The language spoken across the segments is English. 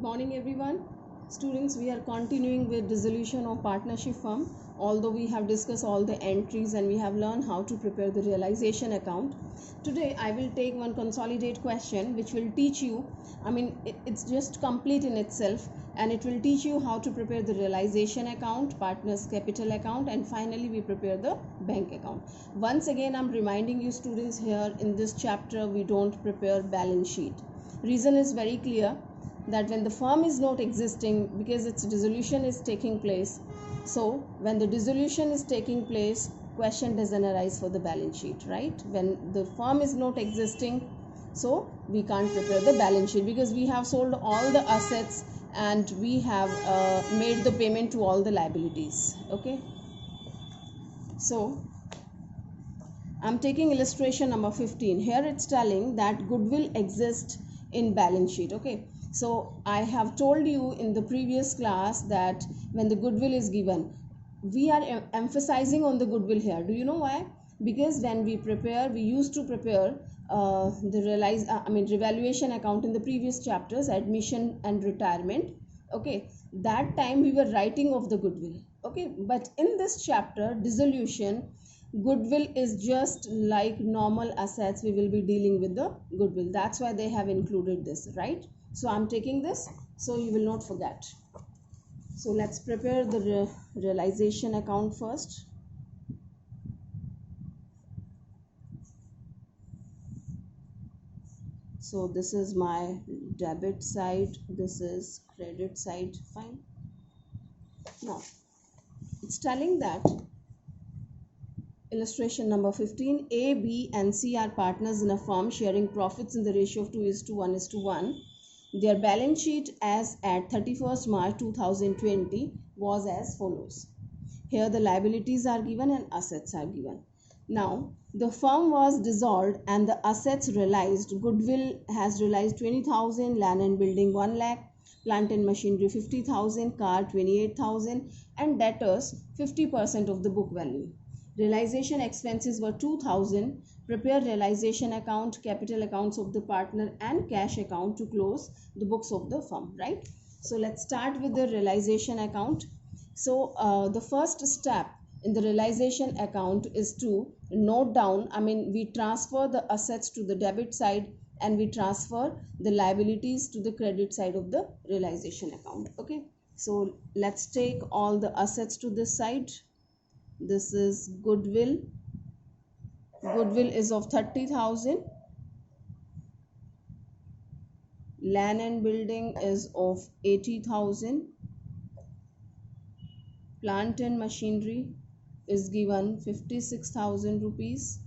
morning everyone. Students, we are continuing with dissolution of partnership firm. Although we have discussed all the entries and we have learned how to prepare the realization account, today I will take one consolidate question which will teach you, it's just complete in itself, and it will teach you how to prepare the realization account, partners capital account, and finally we prepare the bank account. Once again, I'm reminding you students, here in this chapter we don't prepare balance sheet. Reason is very clear, that when the firm is not existing, because its dissolution is taking place, so when the dissolution is taking place, question doesn't arise for the balance sheet, right? When the firm is not existing, so we can't prepare the balance sheet, because we have sold all the assets and we have made the payment to all the liabilities. Okay, so I'm taking illustration number 15. Here it's telling that goodwill exists in balance sheet. Okay, so I have told you in the previous class that when the goodwill is given, we are emphasizing on the goodwill here. Do you know why? Because when we used to prepare the revaluation account in the previous chapters, admission and retirement. Okay, that time we were writing of the goodwill. Okay, but in this chapter, dissolution, goodwill is just like normal assets. We will be dealing with the goodwill. That's why they have included this, right? So I'm taking this so you will not forget. So let's prepare the realization account first. So this is my debit side, this is credit side. Fine. Now it's telling that illustration number 15, A, B and C are partners in a firm sharing profits in the ratio of 2:1:1. Their balance sheet as at 31st March 2020 was as follows. Here the liabilities are given and assets are given. Now the firm was dissolved and the assets realized. Goodwill has realized 20,000, land and building 1 lakh, plant and machinery 50,000, car 28,000, and debtors 50% of the book value. Realization expenses were 2,000. Prepare realization account, capital accounts of the partner and cash account to close the books of the firm, right? So let's start with the realization account. So the first step in the realization account is to note down, we transfer the assets to the debit side and we transfer the liabilities to the credit side of the realization account. Okay, so let's take all the assets to this side. This is goodwill. Goodwill is of 30,000. Land and building is of 80,000. Plant and machinery is given 56,000 rupees.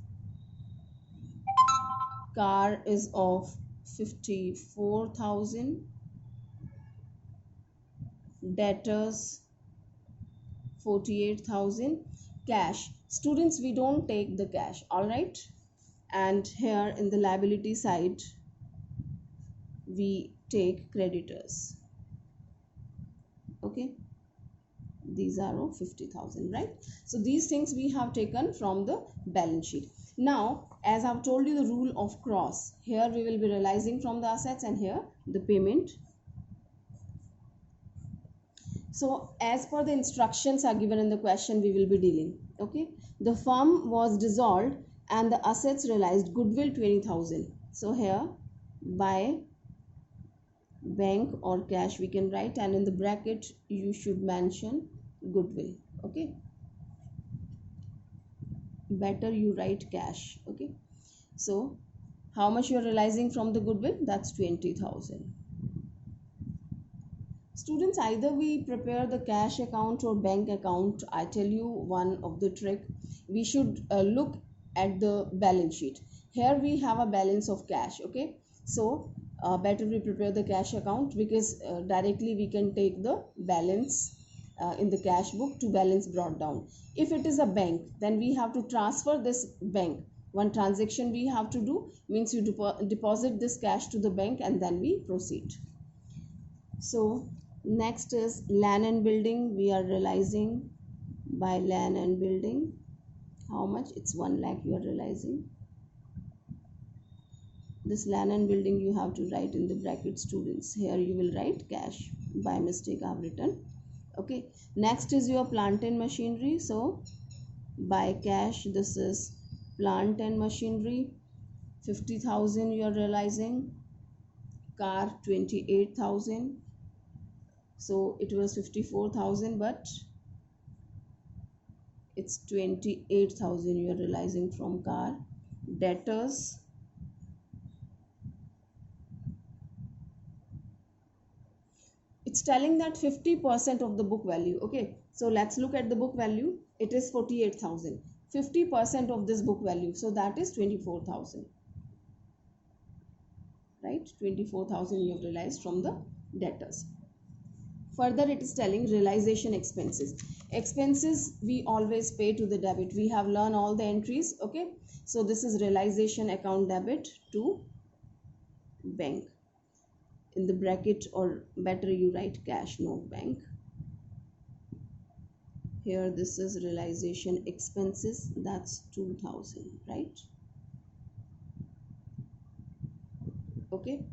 Car is of 54,000. Debtors 48,000. Cash, students, we don't take the cash, all right? And here in the liability side we take creditors. Okay, these are of 50,000, right? So these things we have taken from the balance sheet. Now, as I've told you, the rule of cross, here we will be realizing from the assets and here the payment. So as per the instructions are given in the question, we will be dealing. Okay, the firm was dissolved and the assets realized. Goodwill 20,000. So here by bank or cash we can write, and in the bracket you should mention goodwill. Okay, better you write cash. Okay, so how much you are realizing from the goodwill? That's 20,000. Students, either we prepare the cash account or bank account. I tell you one of the trick, we should look at the balance sheet. Here we have a balance of cash. Okay, so better we prepare the cash account, because directly we can take the balance in the cash book to balance brought down. If it is a bank, then we have to transfer this bank. One transaction we have to do means you deposit this cash to the bank and then we proceed. So next is land and building. We are realizing by land and building. How much? It's 1 lakh you are realizing. this land and building you have to write in the bracket students. Here you will write cash. By mistake I have written. Okay, next is your plant and machinery. So by cash, this is plant and machinery, 50,000 you are realizing. Car 28,000, so it was 54,000 but it's 28,000 you are realizing from car. Debtors, it's telling that 50% of the book value. Okay, so let's look at the book value. It is 48,000. 50% of this book value, so that is 24,000, right? 24,000 you have realized from the debtors. Further, it is telling realization expenses. Expenses we always pay to the debit. We have learned all the entries. Okay, so this is realization account debit to bank. In the bracket, or better you write cash, no bank. Here this is realization expenses, that's 2,000, right? Okay,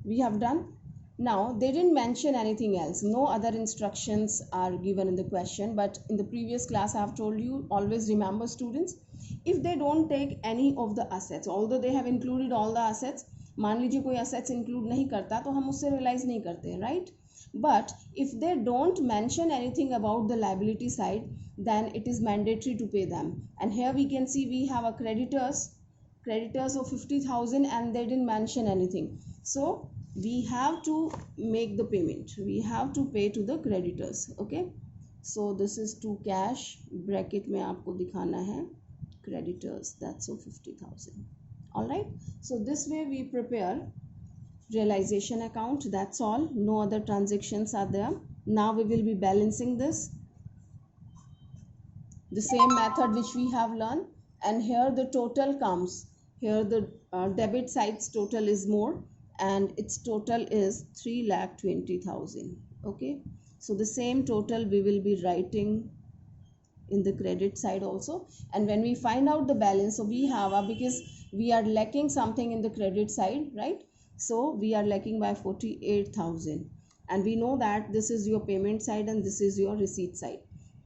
we have done. Now they didn't mention anything else, no other instructions are given in the question, but in the previous class I have told you, always remember students, if they don't take any of the assets, although they have included all the assets, मान लीजिए कोई assets include नहीं करता तो हम उससे realize नहीं करते, right? But if they don't mention anything about the liability side, then it is mandatory to pay them. And here we can see we have a creditors of 50,000 and they didn't mention anything, so we have to make the payment. We have to pay to the creditors. Okay, so this is to cash, bracket में आपको दिखाना है creditors, that's of 50,000. all right, so this way we prepare realization account. That's all, no other transactions are there. Now we will be balancing this, the same method which we have learned, and here the total comes. Here the debit side's total is more, and its total is 3,20,000. okay, so the same total we will be writing in the credit side also. And when we find out the balance, so we have because we are lacking something in the credit side, right? So we are lacking by 48,000, and we know that this is your payment side and this is your receipt side,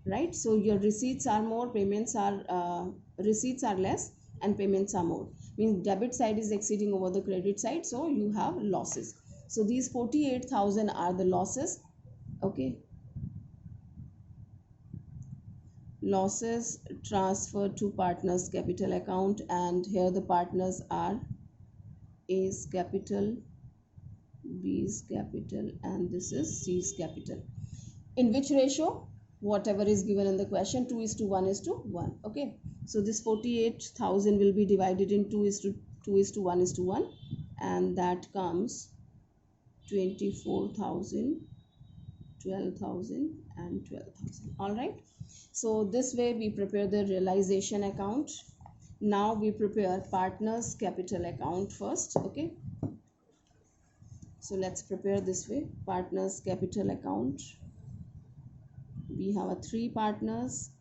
right? So your receipts are more, payments are receipts are less and payments are more, means debit side is exceeding over the credit side, so you have losses. So these 48,000 are the losses. Okay, losses transferred to partners capital account, and here the partners are A's capital, B's capital, and this is C's capital. In which ratio? Whatever is given in the question, 2:1:1. Okay, so this 48,000 will be divided in 2:1:1, and that comes 24,000, 12,000 and 12,000. all right, so this way we prepare the realization account. Now we prepare partners capital account first. Okay, so let's prepare this way. Partners capital account, we have 3 partners.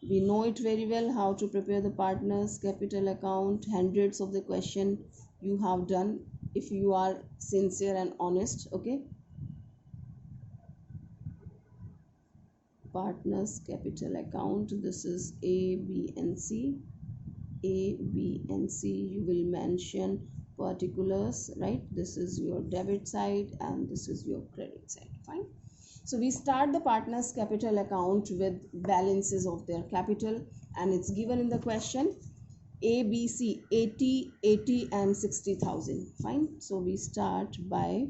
We know it very well how to prepare the partners capital account. Hundreds of the question you have done if you are sincere and honest. Okay, partners capital account, this is A, B and C. A, B and C, you will mention particulars, right? This is your debit side and this is your credit side. Fine, so we start the partners capital account with balances of their capital, and it's given in the question A, B, C, 80, 80 and 60,000. Fine, so we start by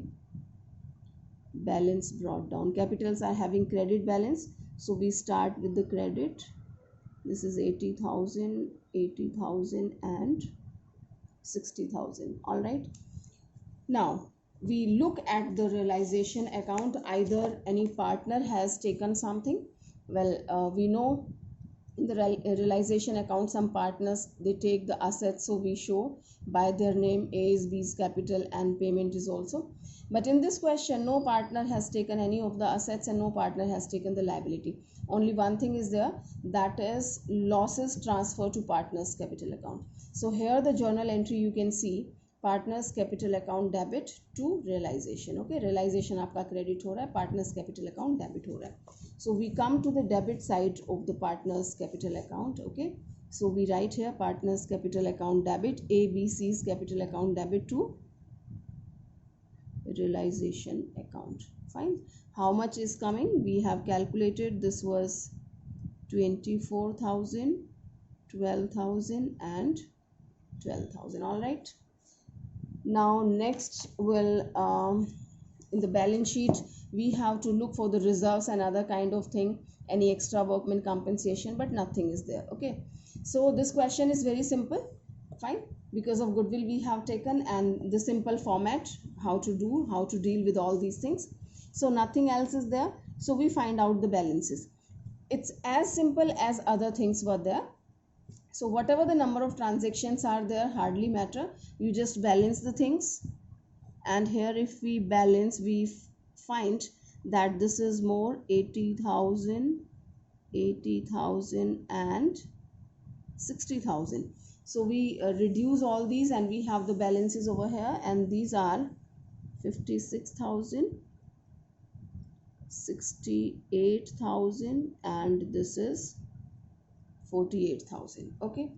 balance brought down. Capitals are having credit balance, so we start with the credit. This is 80,000, 80,000 and 60,000. all right, now we look at the realization account. Either any partner has taken something. Well, we know in the realization account some partners they take the assets, so we show by their name A's, B's capital, and payment is also. But in this question, no partner has taken any of the assets and no partner has taken the liability. Only one thing is there, that is losses transferred to partners capital account. So here the journal entry you can see, partners capital account debit to realization. Okay, realization आपका credit हो रहा है, partners capital account debit हो रहा है. So we come to the debit side of the partners capital account. Okay, so we write here partners capital account debit, ABC's capital account debit to realization account. Fine. How much is coming? We have calculated this was 24,000, 12,000 and 12,000. All right. Now next will in the balance sheet we have to look for the reserves and other kind of thing, any extra workman compensation, but nothing is there. Okay, so this question is very simple. Fine, because of goodwill we have taken and the simple format, how to deal with all these things. So nothing else is there, so we find out the balances. It's as simple as other things were there. So whatever the number of transactions are there hardly matter, you just balance the things. And here if we balance, we find that this is more 80,000, 80,000 and 60,000. So we reduce all these and we have the balances over here, and these are 56,000, 68,000 and this is 48,000. Okay,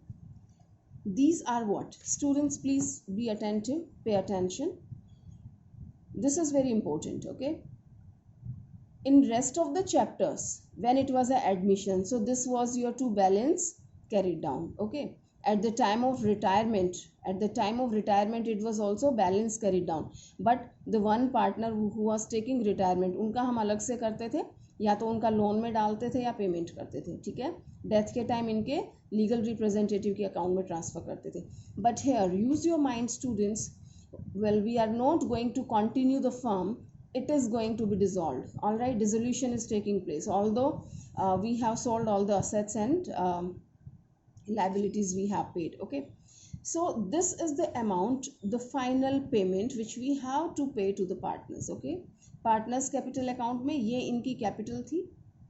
these are what? Students, please be attentive, pay attention. This is very important. Okay, in rest of the chapters when it was a admission, so this was your to balance carried down. Okay, at the time of retirement, it was also balance carried down, but the one partner who was taking retirement, उनका हम अलग से करते थे, या तो उनका loan में डालते थे या पेमेंट करते थे. ठीक है, डेथ के टाइम इनके लीगल रिप्रेजेंटेटिव के अकाउंट में ट्रांसफर करते थे. But here use your mind students, well we are not going to continue the firm, it is going to be dissolved. All right, dissolution is taking place, although we have sold all the assets and liabilities we have paid. Okay, so this is the amount, the final payment which we have to pay to the partners. Okay, partners capital account में ये इनकी capital थी.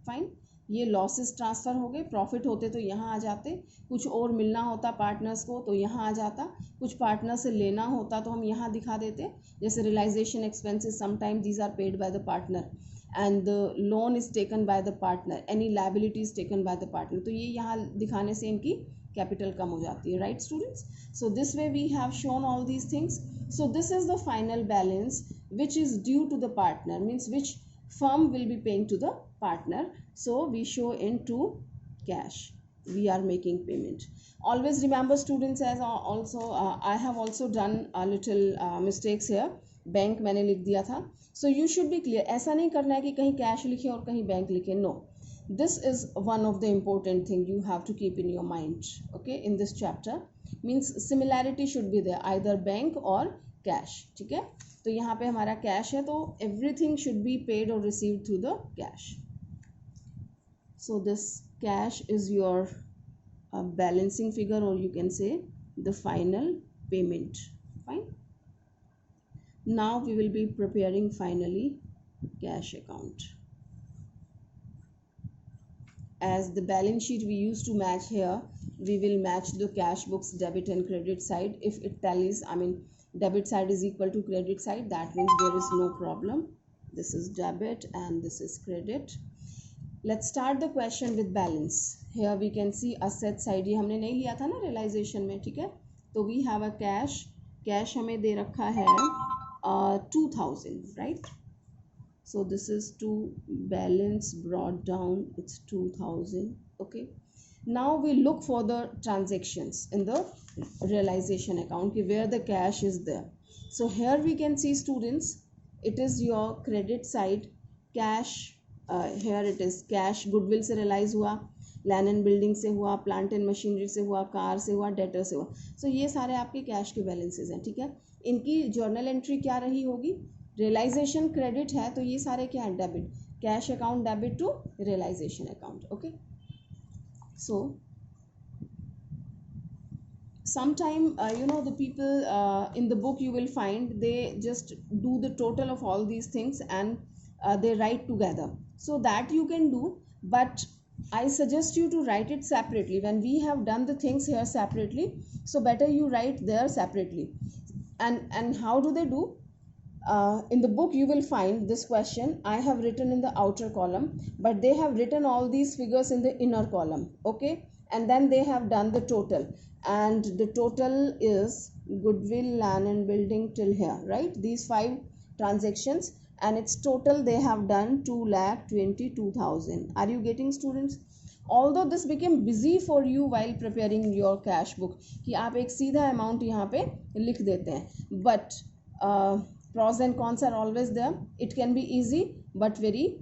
Fine, ये losses transfer हो गए, profit होते तो यहाँ आ जाते, कुछ और मिलना होता पार्टनर्स को तो यहाँ आ जाता, कुछ पार्टनर से लेना होता तो हम यहाँ दिखा देते, जैसे realisation expenses sometime these are paid by the partner and the loan is taken by the partner, any liability is taken by the partner, तो ये यहाँ दिखाने से इनकी कैपिटल कम हो जाती है. Right students, so this way we have shown all these things. So this is the final balance which is due to the partner, means which firm will be paying to the partner. So we show into cash, we are making payment. Always remember students, as also I have also done a little mistakes here, bank मैंने लिख दिया था. So you should be clear, ऐसा नहीं करना है कि कहीं कैश लिखे और कहीं बैंक लिखे. No, this is one of the important thing you have to keep in your mind. Okay, in this chapter means similarity should be there, either bank or cash. ठीक है, तो यहाँ पे हमारा कैश है, तो एवरीथिंग शुड बी पेड और received through the cash. So this cash is your balancing figure, और you can say the final payment. Fine, now we will be preparing finally cash account. As the balance sheet we used to match here, we will match the cash books debit and credit side. If it tallies, I mean debit side is equal to credit side, that means there is no problem. This is debit and this is credit. Let's start the question with balance. Here we can see asset side, ये हमने नहीं लिया था ना realization में. ठीक है, तो we have a cash हमें दे रखा है 2,000, right? So this is to balance brought down, it's 2,000. Okay, now we look for the transactions in the realization account where the cash is there. So here we can see students, it is your credit side cash. Here it is cash, goodwill से realize हुआ, land and building से हुआ, plant and machinery से हुआ, car से हुआ, debtor से हुआ. So ये सारे आपके कैश के बैलेंसेज हैं. ठीक है, इनकी जर्नल एंट्री क्या रही होगी? रियलाइजेशन क्रेडिट है तो ये सारे क्या है? Debit. Cash account debit to realisation account. Okay, so sometime the people in the book you will find they just do the total of all these things and they write together, so that you can do. But I suggest you to write it separately. When we have done the things here separately, so better you write there separately. And how do they do? In the book you will find this question I have written in the outer column, but they have written all these figures in the inner column. Okay, and then they have done the total, and the total is goodwill, land and building till here, right? These 5 transactions, and its total they have done 2,22,000. Are you getting, students? Although this became busy for you while preparing your cash book कि आप एक सीधा amount यहाँ पे लिख देते हैं, but pros and cons are always there. It can be easy but very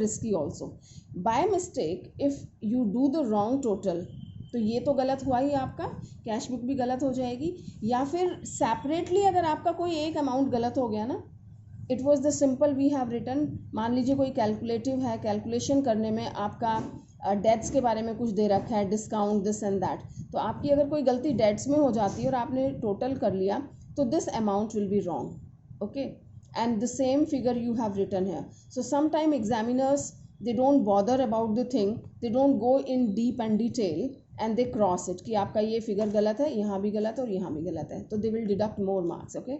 risky also. By mistake if you do the wrong total, तो ये तो गलत हुआ ही, आपका कैश बुक भी गलत हो जाएगी. या फिर सेपरेटली अगर आपका कोई एक अमाउंट गलत हो गया ना, it was the simple we have written, मान लीजिए कोई कैलकुलेटिव है, कैलकुलेशन करने में आपका डेट्स के बारे में कुछ दे रखा है, डिस्काउंट दिस एंड दैट, तो आपकी अगर कोई गलती डेट्स में हो जाती है और आपने टोटल कर लिया, so this amount will be wrong. Okay, and the same figure you have written here. So sometime examiners, they don't bother about the thing, they don't go in deep and detail and they cross it कि आपका ये figure गलत है, यहाँ भी गलत है और यहाँ भी गलत है, तो they will deduct more marks. Okay,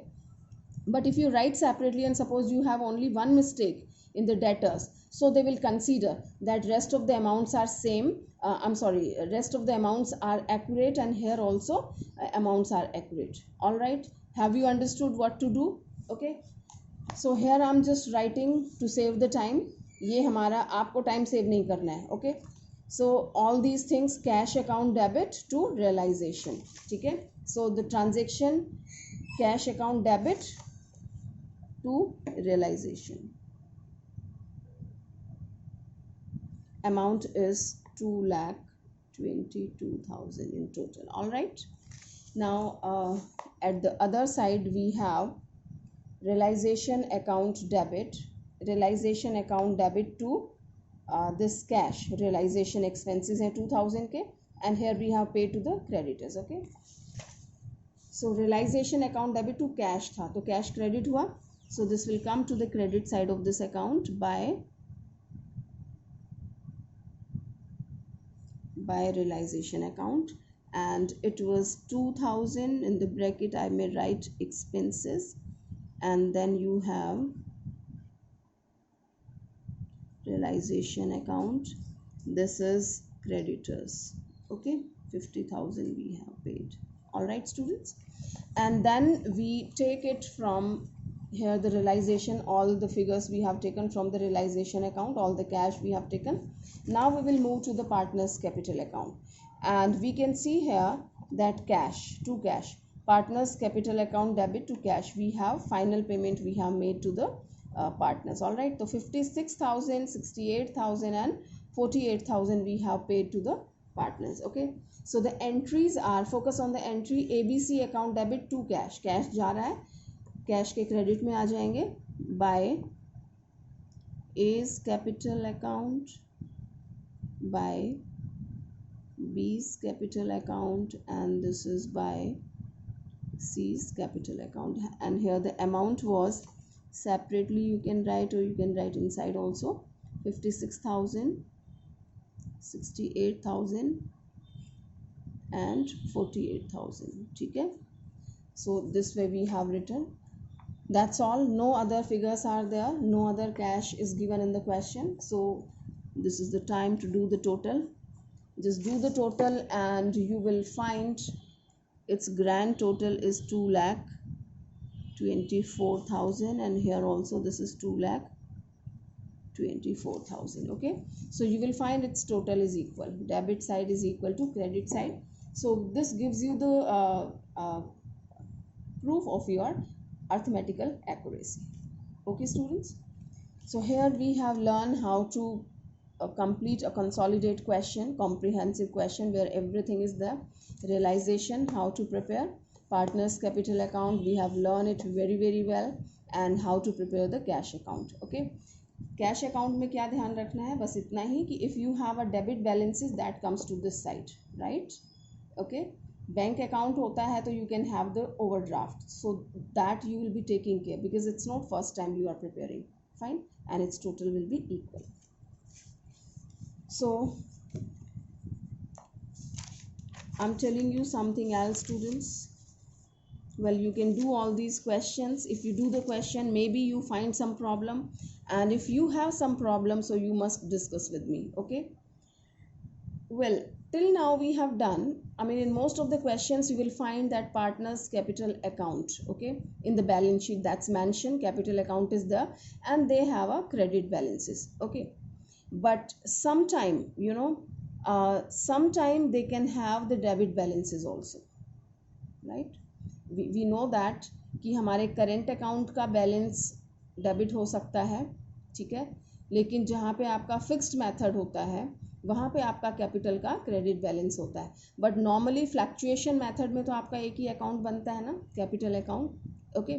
but if you write separately and suppose you have only one mistake in the debtors, so they will consider that rest of the amounts are same, rest of the amounts are accurate, and here also amounts are accurate. All right, have you understood what to do? Okay, so here I'm just writing to save the time. ये हमारा आपको time save नहीं करना है. Okay, so all these things, cash account debit to realization. ठीक है, so the transaction cash account debit to realization, amount is 2,22,000 in total. All right, now at the other side we have realization account debit to this cash. realization expenses हैं 2,000 के, and here we have paid to the creditors. Okay, so realization account debit to cash था, तो cash credit हुआ, so this will come to the credit side of this account by realization account, and it was 2,000. In the bracket I may write expenses, and then you have realization account, this is creditors. Okay, 50,000 we have paid. All right, students, and then we take it from here, the realization, all the figures we have taken from the realization account, all the cash we have taken. Now we will move to the partners capital account, and we can see here that cash to cash, partners capital account debit to cash, we have final payment we have made to the partners. All right, so 56,000, 68,000 and 48,000 we have paid to the partners. Okay, so the entries are, focus on the entry ABC account debit to cash, cash जा रहा है, cash के credit में आ जाएंगे, bye A's capital account, by B's capital account, and this is by C's capital account. And here the amount was, separately you can write or you can write inside also, 56,000, 68,000 and 48,000. ठीक है, so this way we have written. That's all, no other figures are there, no other cash is given in the question. So this is the time to do the total. Just do the total and you will find its grand total is 2,24,000, and here also this is 2,24,000. Okay, so you will find its total is equal, debit side is equal to credit side. So this gives you the proof of your arithmetical accuracy. Okay, students, so here we have learned how to complete a consolidate question, comprehensive question where everything is there. Realization, how to prepare. Partners capital account, we have learned it very well, and how to prepare the cash account. Okay, cash account में क्या ध्यान रखना है, बस इतना ही कि if you have a debit balances that comes to this side, right? Okay, bank account होता है तो you can have the overdraft, so that you will be taking care because it's not first time you are preparing. Fine, and its total will be equal. So I'm telling you something else, students. Well, you can do all these questions. If you do the question, maybe you find some problem, and if you have some problem, so you must discuss with me. Okay, well, till now we have done, I mean, in most of the questions you will find that partners capital account, okay, in the balance sheet that's mentioned, capital account is there, and they have a credit balances. Okay, but sometime, sometime they can have the debit balances also, right? We know that कि हमारे current account का balance debit हो सकता है, ठीक है, लेकिन जहाँ पे आपका फिक्स्ड मेथड होता है वहाँ पे आपका कैपिटल का क्रेडिट बैलेंस होता है. बट नॉर्मली फ्लैक्चुएशन मेथड में तो आपका एक ही अकाउंट बनता है ना, capital account. Okay,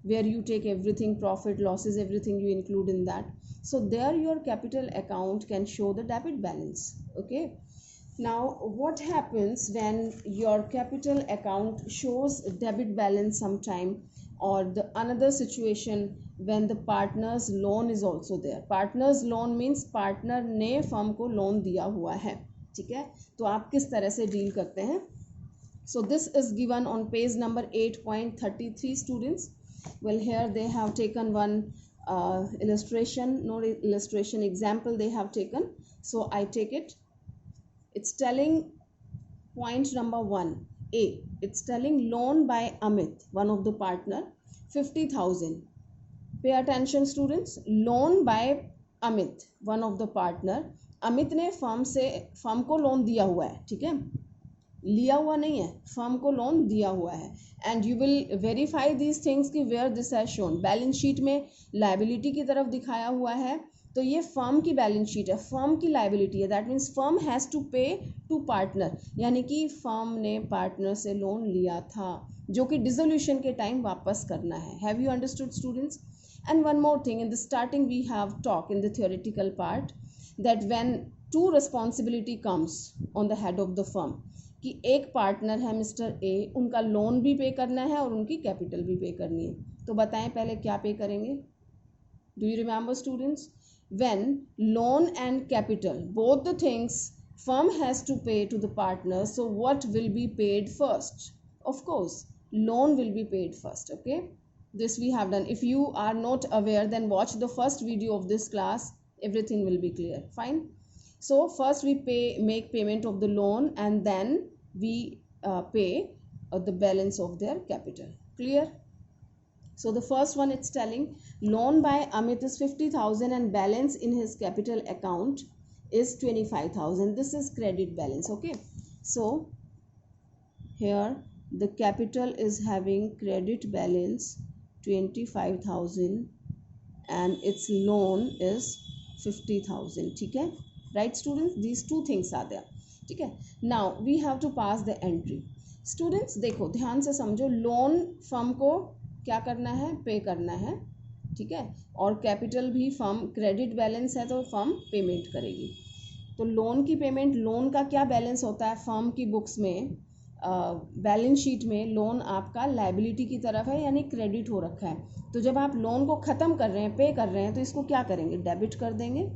where you take everything, profit, losses, everything you include in that. So there your capital account can show the debit balance. Okay, now what happens when your capital account shows debit balance sometime, or the another situation when the partner's loan is also there. Partner's loan means partner ने firm को loan दिया हुआ है, ठीक है, तो आप किस तरह से डील करते हैं. So this is given on page number 8.33, students. Well, here they have taken one illustration, no illustration, example they have taken. So I take it. It's telling point number 1A. It's telling loan by Amit, one of the partner, 50,000. Pay attention, students. Loan by Amit, one of the partner. Amit ने firm को loan दिया हुआ है, ठीक है, लिया हुआ नहीं है, फर्म को लोन दिया हुआ है. And you will verify these things कि where this has shown. Balance sheet में लायबिलिटी की तरफ दिखाया हुआ है, तो ये फर्म की बैलेंस शीट है, फर्म की लायबिलिटी है. That means firm has to pay to partner, यानी कि फर्म ने पार्टनर से लोन लिया था जो कि डिसोल्यूशन के टाइम वापस करना है. Have you understood, students? And one more thing, in the starting we have talked in the theoretical part that when two responsibility comes on the head of the firm, कि एक partner है mister A, उनका loan भी पे करना है और उनकी कैपिटल भी पे करनी है. तो बताएं पहले क्या पे करेंगे. Do you remember, students? When loan and capital both the things firm has to pay to the partner, so what will be paid first? Of course, loan will be paid first. Okay, this we have done. If you are not aware, then watch the first video of this class, everything will be clear. Fine. So first we make payment of the loan, and then we pay the balance of their capital. Clear? So the first one, it's telling loan by Amit is 50,000 and balance in his capital account is 25,000. This is credit balance. Okay, so here the capital is having credit balance 25,000 and its loan is 50,000. ठीक है, right students? These two things are there. ठीक है, now we have to pass the entry. Students देखो ध्यान से समझो, loan firm को क्या करना है, पे करना है, ठीक है, और कैपिटल भी फर्म, क्रेडिट बैलेंस है तो फर्म पेमेंट करेगी. तो लोन की पेमेंट, लोन का क्या बैलेंस होता है फर्म की बुक्स में, बैलेंस शीट में लोन आपका लायबिलिटी की तरफ है, यानी क्रेडिट हो रखा है. तो जब आप लोन को ख़त्म कर रहे हैं, पे कर रहे हैं, तो इसको क्या करेंगे, डेबिट कर देंगे.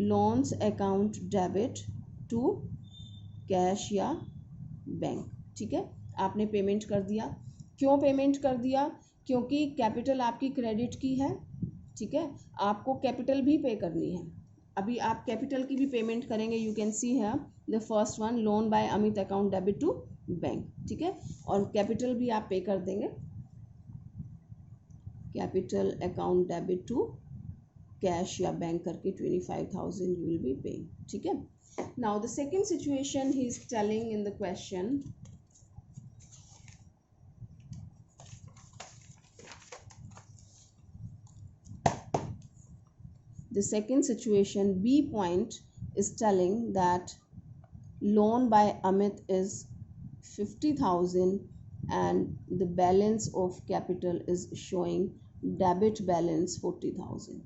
Loans account debit to cash या बैंक. ठीक है, आपने पेमेंट कर दिया. क्यों पेमेंट कर दिया? क्योंकि कैपिटल आपकी क्रेडिट की है. ठीक है, आपको कैपिटल भी पे करनी है. अभी आप कैपिटल की भी पेमेंट करेंगे. यू कैन सी है the first one, loan by Amit account debit to bank. ठीक है, और कैपिटल भी आप पे कर देंगे, capital account debit to cash या बैंक करके 25,000 यू विल बी पेइंग. ठीक है, now the second situation he is telling in the question. The second situation, B point, is telling that loan by Amit is 50,000 and the balance of capital is showing debit balance 40,000.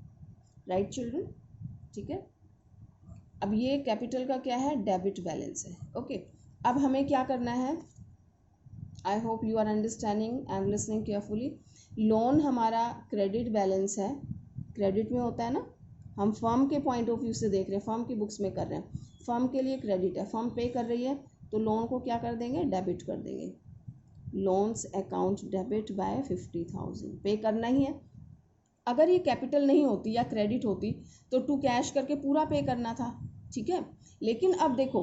Right children? ठीक है, अब ये capital का क्या है, debit balance है. Okay, अब हमें क्या करना है, I hope you are understanding and listening carefully. Loan हमारा क्रेडिट बैलेंस है, क्रेडिट में होता है ना, हम फर्म के पॉइंट ऑफ व्यू से देख रहे हैं, फर्म की बुक्स में कर रहे हैं, फर्म के लिए क्रेडिट है, फर्म पे कर रही है तो लोन को क्या कर देंगे, डेबिट कर देंगे। Loans account debit bye 50,000, pay करना ही है। अगर ये कैपिटल नहीं होती या क्रेडिट होती तो टू कैश करके पूरा पे करना था, ठीक है। लेकिन अब देखो,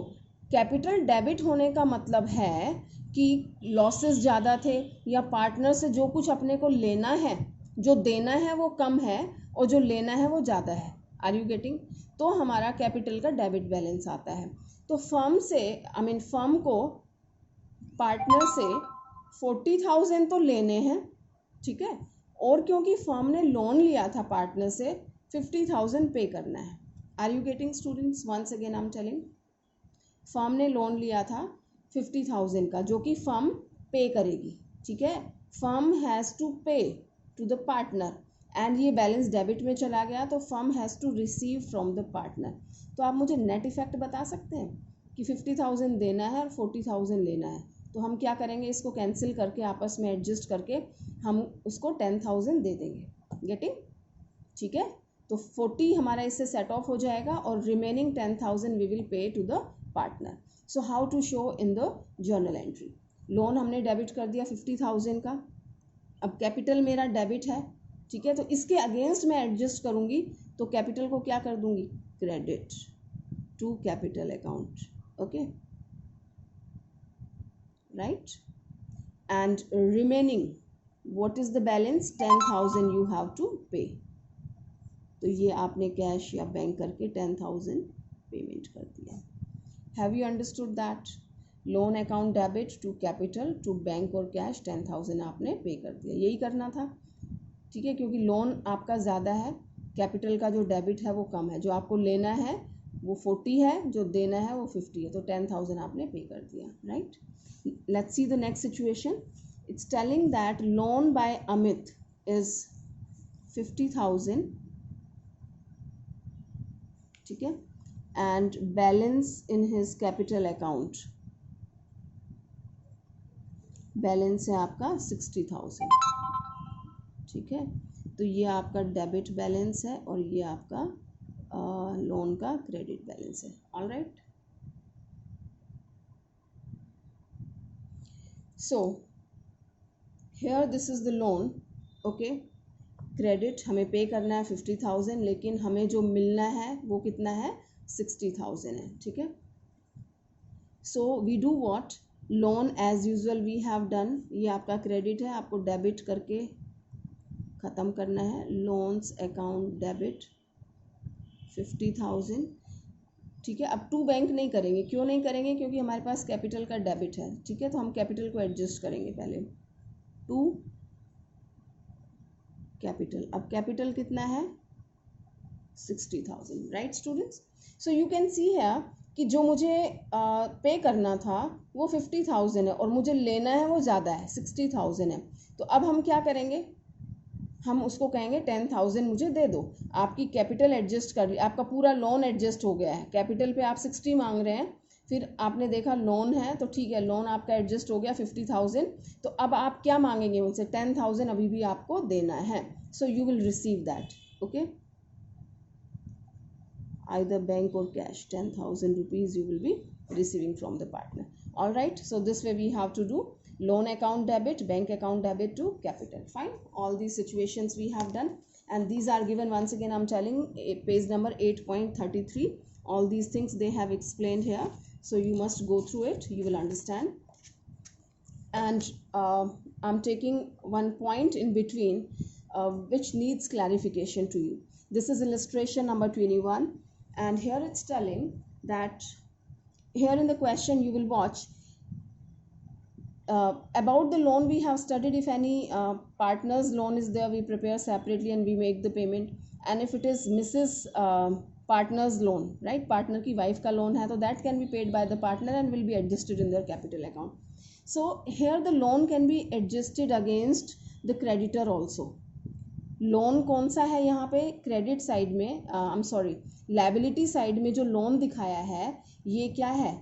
कैपिटल डेबिट होने का मतलब है कि लॉसेस ज़्यादा थे या पार्टनर से जो कुछ अपने को लेना है, जो देना है वो कम है और जो लेना है वो ज़्यादा है। Are you getting? तो हमारा कैपिटल का डेबिट बैलेंस आता है। तो फर्म से फर्म को पार्टनर से 40,000 तो लेने हैं, ठीक है, और क्योंकि फर्म ने लोन लिया था पार्टनर से 50,000 पे करना है। Are you getting students? Once again I am telling, firm ने लोन लिया था 50,000 का जो कि फर्म पे करेगी, ठीक है। Firm has to pay to the partner and ये बैलेंस डेबिट में चला गया तो firm has to receive from the partner. तो आप मुझे नेट इफेक्ट बता सकते हैं कि 50,000 देना है और 40,000 लेना है, तो हम क्या करेंगे, इसको कैंसिल करके आपस में एडजस्ट करके हम उसको 10,000 दे देंगे। गेटिंग? ठीक है, तो 40 हमारा इससे सेट ऑफ हो जाएगा और remaining 10,000 we will pay to the partner. So how to show in the journal entry, loan हमने डेबिट कर दिया 50,000 का, अब कैपिटल मेरा डेबिट है, ठीक है, तो इसके अगेंस्ट मैं एडजस्ट करूंगी तो कैपिटल को क्या कर दूंगी, credit to capital account, okay, right. And remaining what is the balance, 10,000 you have to pay. तो ये आपने कैश या बैंक करके 10,000 पेमेंट कर दिया। Have you understood that? Loan account debit to capital to bank और कैश 10,000 आपने पे कर दिया, यही करना था, ठीक है, क्योंकि लोन आपका ज़्यादा है, कैपिटल का जो डेबिट है वो कम है, जो आपको लेना है वो 40 है, जो देना है वो 50 है, तो 10,000 आपने पे कर दिया, right. Let's see the next situation. It's telling that loan by Amit is 50,000, ठीक है, and balance in his capital account, balance है आपका 60,000, ठीक है, तो ये आपका डेबिट बैलेंस है और ये आपका लोन का क्रेडिट बैलेंस है। All right, so here this is the loan, okay, credit हमें पे करना है 50,000, लेकिन हमें जो मिलना है वो कितना है, 60,000 है, ठीक है। So we do what, loan as usual we have done, ये आपका क्रेडिट है, आपको डेबिट करके ख़त्म करना है। लोन्स अकाउंट डेबिट 50,000, ठीक है। अब टू बैंक नहीं करेंगे, क्यों नहीं करेंगे, क्योंकि हमारे पास कैपिटल का डेबिट है, ठीक है, तो हम कैपिटल को एडजस्ट करेंगे पहले, टू कैपिटल। अब कैपिटल कितना है, 60,000, right students. So you can see है कि जो मुझे पे करना था वो 50,000 है और मुझे लेना है वो ज़्यादा है, 60,000 है, तो अब हम क्या करेंगे, हम उसको कहेंगे 10,000 मुझे दे दो। आपकी कैपिटल एडजस्ट कर, आपका पूरा लोन एडजस्ट हो गया है, कैपिटल पे आप 60 मांग रहे हैं, फिर आपने देखा लोन है तो ठीक है, लोन आपका एडजस्ट हो गया 50,000, तो अब आप क्या मांगेंगे उनसे, 10,000 अभी भी आपको देना है, so you will receive that, okay, either bank or cash, 10,000 rupees you will be receiving from the partner. All right, so this way we have to do loan account debit, bank account debit to capital. Fine, all these situations we have done, and these are given, once again I'm telling, page number 8.33. all these things they have explained here, so you must go through it, you will understand. And I'm taking one point in between which needs clarification to you. This is illustration number 21, and here it's telling that, here in the question you will watch, about the loan we have studied, if any partner's loan is there, we prepare separately and we make the payment, and if it is Mrs. Partner's loan, right, partner की wife का loan है, तो that can be paid by the partner and will be adjusted in their capital account. So here the loan can be adjusted against the creditor also. Loan कौन सा है यहाँ पे, credit side में, liability side में जो loan दिखाया है ये क्या है,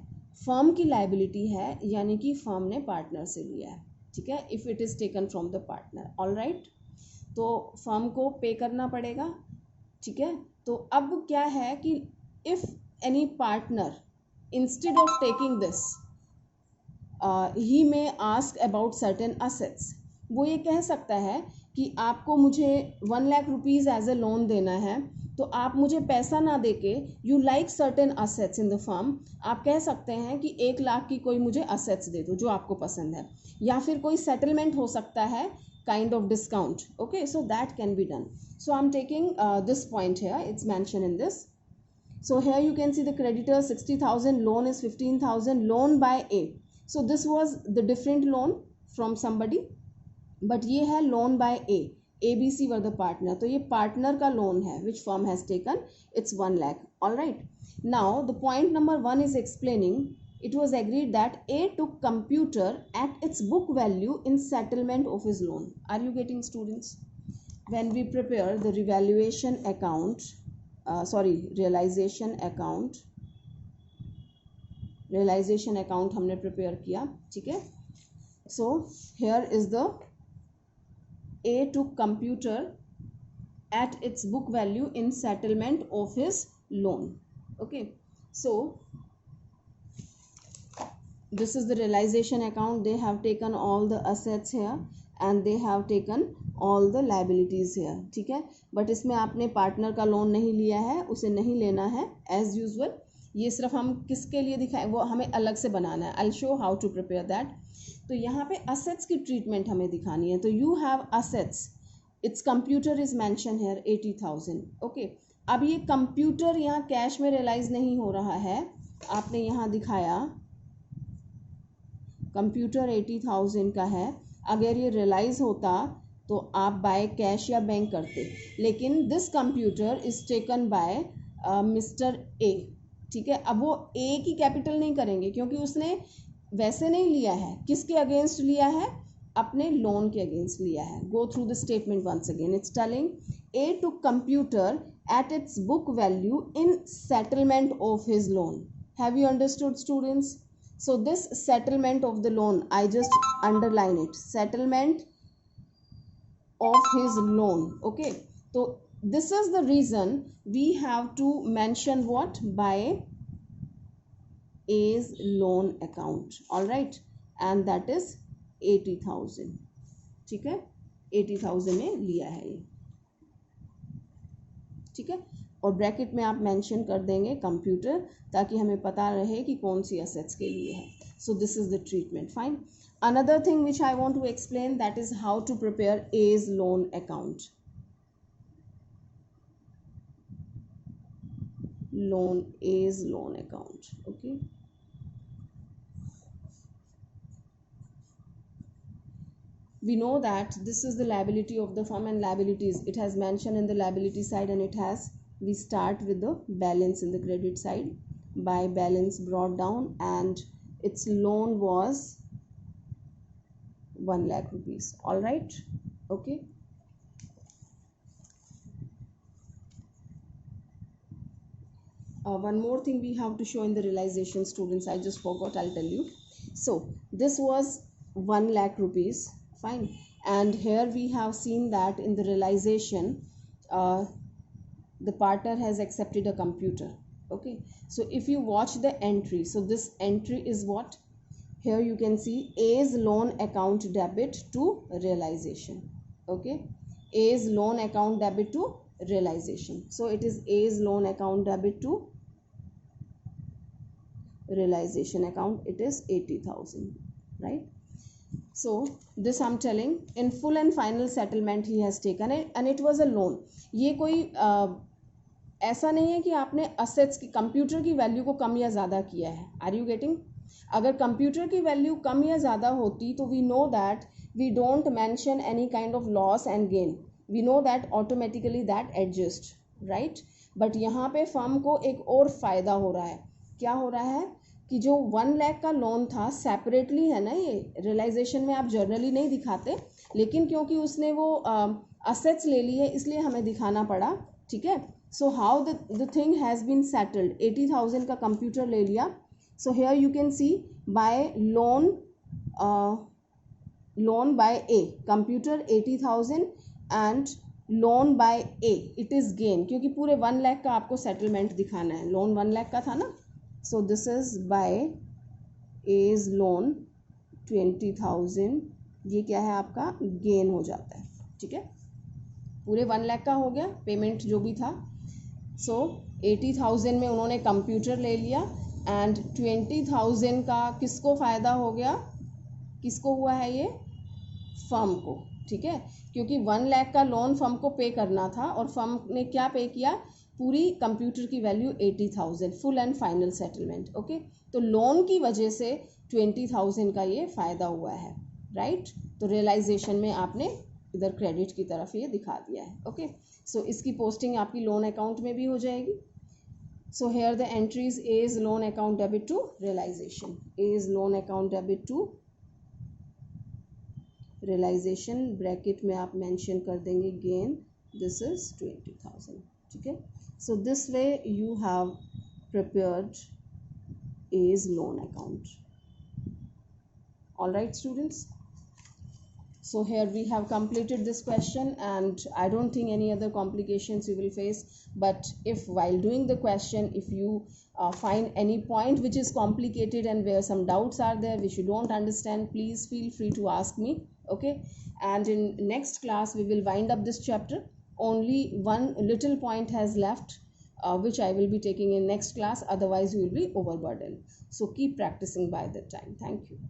फर्म की लाइबिलिटी है, यानी कि फर्म ने पार्टनर से लिया है, ठीक है, if it is taken from the partner, all right. तो फर्म को पे करना पड़ेगा, ठीक है। तो अब क्या है कि if any partner instead of taking this he may ask about certain assets, वो ये कह सकता है कि आपको मुझे 1 lakh rupees as a loan देना है, तो आप मुझे पैसा ना देके you like certain assets in the firm, आप कह सकते हैं कि 1 लाख की कोई मुझे असेट्स दे दो जो आपको पसंद है, या फिर कोई सेटलमेंट हो सकता है, kind of discount. Okay, so that can be done. So I'm taking this point here, it's mentioned in this. So here you can see the creditor 60,000, loan is 15,000, loan by A. So this was the different loan from somebody, but ये है loan by A. ABC were the partner. तो ये partner का loan है which firm has taken, it's 1 lakh. All right. Now the point number 1 is explaining. It was agreed that A took computer at its book value in settlement of his loan. Are you getting, students? When we prepare the revaluation account, realization account हमने prepare किया, ठीक है। So here is the A took computer at its book value in settlement of his loan. Okay, so this is the realization account. They have taken all the assets here and they have taken all the liabilities here, ठीक है। But इसमें आपने partner का loan नहीं लिया है, उसे नहीं लेना है एज यूजुअल। ये सिर्फ हम किसके लिए दिखाएं, वो हमें अलग से बनाना है। I show how to prepare that. तो यहाँ पे असेट्स की ट्रीटमेंट हमें दिखानी है। तो you have assets, it's computer is mention here 80,000। ओके, अब ये कंप्यूटर यहाँ कैश में रियलाइज नहीं हो रहा है, आपने यहाँ दिखाया कंप्यूटर 80,000 का है। अगर ये रियलाइज़ होता तो आप बाय कैश या बैंक करते, लेकिन this computer is taken by mister A, ठीक है। अब वो ए की कैपिटल नहीं करेंगे क्योंकि उसने वैसे नहीं लिया है, किसके अगेंस्ट लिया है, अपने लोन के अगेंस्ट लिया है। Go through the statement once again. It's telling A to computer at its book value in settlement of his loan. Have you understood, students? So this settlement of the loan, I just underline it, settlement of his loan. Okay, so this is the reason we have to mention what, by A's loan account. All right, and that is 80,000, ठीक है। 80,000 में लिया है ये, ठीक है। और bracket में आप मेंशन कर देंगे कंप्यूटर, ताकि हमें पता रहे कि कौन सी असेट्स के लिए है। So this is the treatment, fine. Another thing which I want to explain, that is how to prepare A's loan account. A's loan account, okay. We know that this is the liability of the firm, and liabilities, it has mentioned in the liability side, and it has, we start with the balance in the credit side, by balance brought down, and its loan was 1 lakh rupees. All right, okay. One more thing we have to show in the realization, students, I just forgot, I'll tell you. So this was 1 lakh rupees, fine, and here we have seen that in the realization the partner has accepted a computer. Okay, so if you watch the entry, so this entry is what, here you can see A's loan account debit to realization. Okay, A's loan account debit to realization. So it is A's loan account debit to realization account, it is 80,000, right? So this I'm telling, in full and final settlement he has taken it, and it was a loan. ये कोई ऐसा नहीं है कि आपने assets की, computer की value को कम या ज़्यादा किया है। Are you getting? अगर कंप्यूटर की वैल्यू कम या ज़्यादा होती तो we know that we don't mention any kind of loss and gain, we know that automatically that adjust, right. But यहाँ पे फर्म को एक और फ़ायदा हो रहा है। क्या हो रहा है कि जो 1 लाख का लोन था सेपरेटली है ना, ये रियलाइजेशन में आप जर्नली नहीं दिखाते, लेकिन क्योंकि उसने वो असेट्स ले ली है इसलिए हमें दिखाना पड़ा, ठीक है। So how the thing has been settled, 80,000 का कंप्यूटर ले लिया, So here you can see by loan by A, computer 80,000 and loan by A it is gain, क्योंकि पूरे 1 लाख का आपको सेटलमेंट दिखाना है, लोन 1 लाख का था ना, so this is by A's loan 20,000, ये क्या है आपका गेन हो जाता है, ठीक है, पूरे 1 लाख का हो गया पेमेंट जो भी था। सो 80,000 में उन्होंने कंप्यूटर ले लिया एंड 20,000 का किसको फ़ायदा हो गया, किसको हुआ है ये, फर्म को, ठीक है, क्योंकि 1 लाख का लोन फर्म को पे करना था और फर्म ने क्या पे किया, पूरी कंप्यूटर की value 80,000, full and final settlement, okay. तो लोन की वजह से 20,000 का ये फ़ायदा हुआ है, राइट। तो रियलाइजेशन में आपने इधर क्रेडिट की तरफ ये दिखा दिया है, ओके। सो इसकी पोस्टिंग आपकी लोन अकाउंट में भी हो जाएगी। So here the entries, A is loan account debit to realisation, A is loan account debit to realisation, bracket में आप मेंशन कर देंगे गेन, दिस इज 20,000, ठीक है। So this way you have prepared A's loan account. All right students, so here we have completed this question and I don't think any other complications you will face, but if while doing the question if you find any point which is complicated and where some doubts are there which you don't understand, please feel free to ask me, okay. And in next class we will wind up this chapter, only one little point has left which I will be taking in next class, otherwise you will be overburdened. So keep practicing by that time. Thank you.